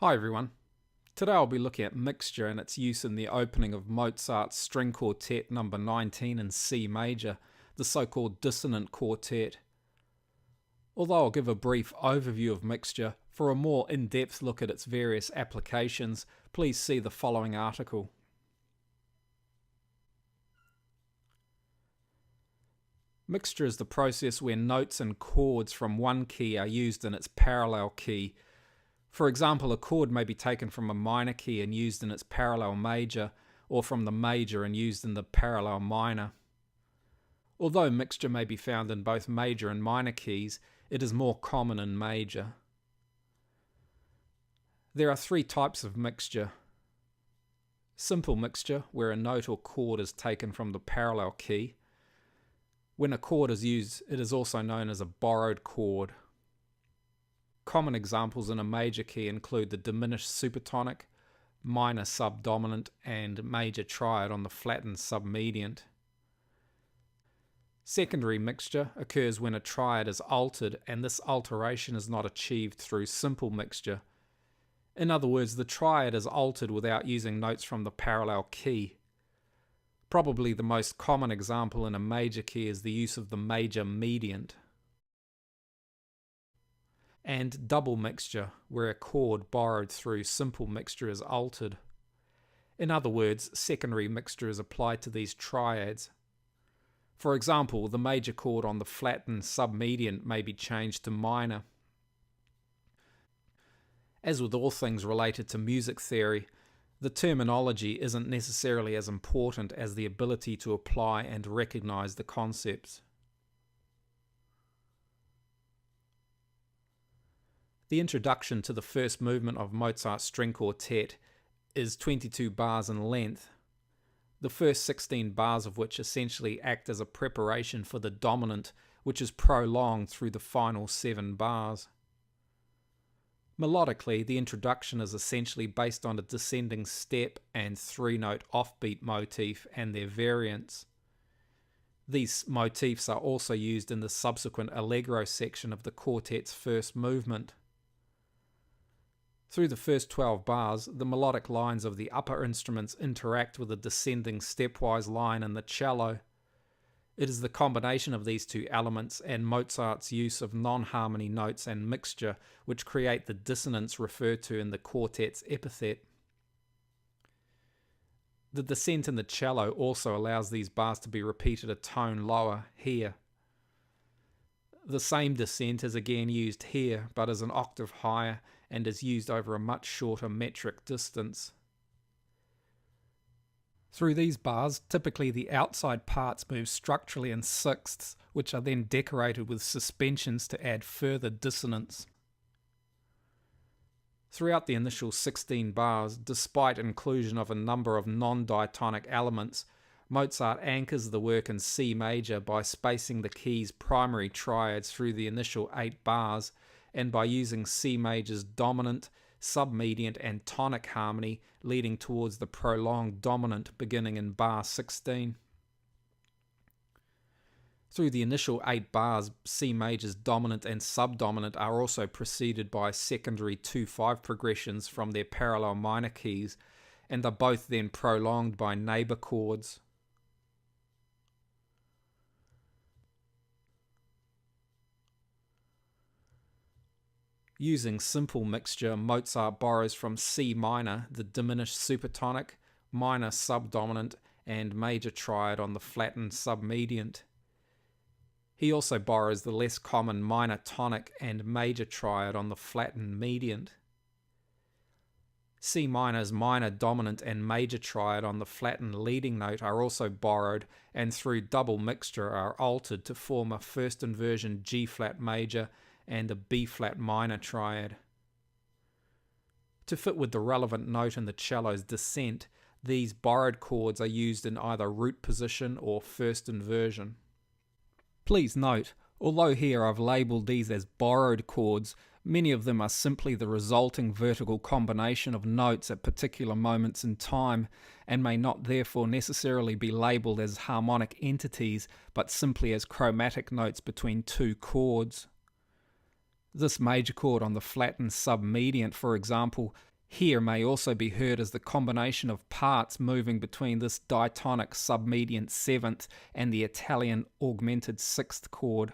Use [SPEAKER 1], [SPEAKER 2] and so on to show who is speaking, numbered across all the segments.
[SPEAKER 1] Hi everyone. Today I'll be looking at mixture and its use in the opening of Mozart's String Quartet number 19 in C major, the so-called Dissonant Quartet. Although I'll give a brief overview of mixture, for a more in-depth look at its various applications, please see the following article. Mixture is the process where notes and chords from one key are used in its parallel key. For example, a chord may be taken from a minor key and used in its parallel major, or from the major and used in the parallel minor. Although mixture may be found in both major and minor keys, it is more common in major. There are three types of mixture. Simple mixture, where a note or chord is taken from the parallel key. When a chord is used, it is also known as a borrowed chord. Common examples in a major key include the diminished supertonic, minor subdominant, and major triad on the flattened submediant. Secondary mixture occurs when a triad is altered, and this alteration is not achieved through simple mixture. In other words, the triad is altered without using notes from the parallel key. Probably the most common example in a major key is the use of the major mediant. And double mixture, where a chord borrowed through simple mixture is altered. In other words, secondary mixture is applied to these triads. For example, the major chord on the flattened submediant may be changed to minor. As with all things related to music theory, the terminology isn't necessarily as important as the ability to apply and recognize the concepts. The introduction to the first movement of Mozart's String Quartet is 22 bars in length, the first 16 bars of which essentially act as a preparation for the dominant, which is prolonged through the final 7 bars. Melodically, the introduction is essentially based on a descending step and 3-note offbeat motif and their variants. These motifs are also used in the subsequent allegro section of the quartet's first movement. Through the first 12 bars, the melodic lines of the upper instruments interact with a descending stepwise line in the cello. It is the combination of these two elements and Mozart's use of non-harmony notes and mixture which create the dissonance referred to in the quartet's epithet. The descent in the cello also allows these bars to be repeated a tone lower here. The same descent is again used here, but is an octave higher and is used over a much shorter metric distance. Through these bars, typically the outside parts move structurally in sixths, which are then decorated with suspensions to add further dissonance. Throughout the initial 16 bars, despite inclusion of a number of non-diatonic elements, Mozart anchors the work in C major by spacing the key's primary triads through the initial 8 bars, and by using C major's dominant, submediant and tonic harmony leading towards the prolonged dominant beginning in bar 16. Through the initial 8 bars, C major's dominant and subdominant are also preceded by secondary 2/5 progressions from their parallel minor keys, and are both then prolonged by neighbor chords. Using simple mixture, Mozart borrows from C minor the diminished supertonic, minor subdominant, and major triad on the flattened submediant. He also borrows the less common minor tonic and major triad on the flattened mediant. C minor's minor dominant and major triad on the flattened leading note are also borrowed, and through double mixture are altered to form a first inversion G-flat major and a B-flat minor triad. To fit with the relevant note in the cello's descent, these borrowed chords are used in either root position or first inversion. Please note, although here I've labelled these as borrowed chords, many of them are simply the resulting vertical combination of notes at particular moments in time, and may not therefore necessarily be labelled as harmonic entities, but simply as chromatic notes between two chords. This major chord on the flattened submediant, for example, Here may also be heard as the combination of parts moving between this diatonic submediant 7th and the Italian augmented 6th chord.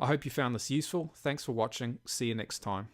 [SPEAKER 1] I hope you found this useful. Thanks for watching. See you next time.